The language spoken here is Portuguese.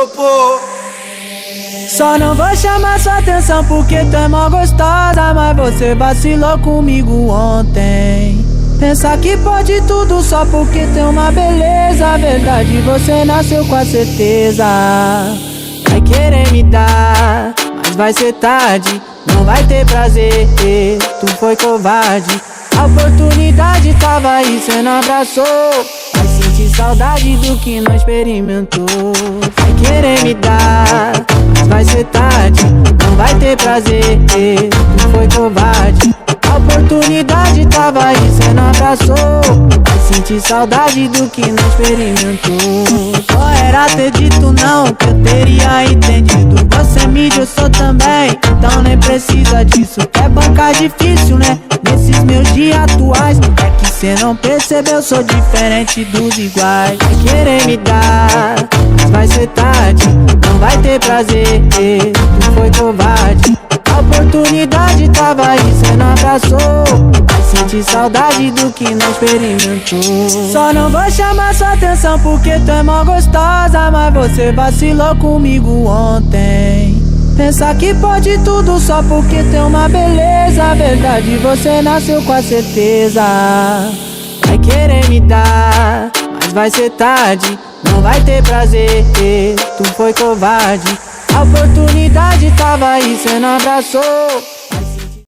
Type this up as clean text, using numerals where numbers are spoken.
isopor. Só não vou chamar sua atenção porque tu é mó gostosa, mas você vacilou comigo ontem. Pensa que pode tudo só porque tem uma beleza. Verdade, você nasceu com a certeza. Vai querer me dar, mas vai ser tarde. Não vai ter prazer, tu foi covarde. A oportunidade tava aí, cê não abraçou. Vai sentir saudade do que não experimentou. Vai querer me dar, mas vai ser tarde. Não vai ter prazer, tu foi covarde. A oportunidade tava aí, cê não abraçou. Vai sentir saudade do que não experimentou. Só era ter dito não, que eu teria entendido. Você mídia, eu sou também, então nem precisa disso. É bancar difícil, né? Nesses meus dias atuais. É que cê não percebeu, sou diferente dos iguais. Vai querer me dar, mas vai ser tarde. Não vai ter prazer, tu foi covarde. A oportunidade tava aí, cê não abraçou. Vai sentir saudade do que não experimentou. Só não vou chamar sua atenção porque tu é mó gostosa, mas você vacilou comigo ontem. Pensa que pode tudo só porque tem uma beleza. Verdade, você nasceu com a certeza. Vai querer me dar, mas vai ser tarde. Não vai ter prazer, tu foi covarde. A oportunidade tava aí, cê não abraçou.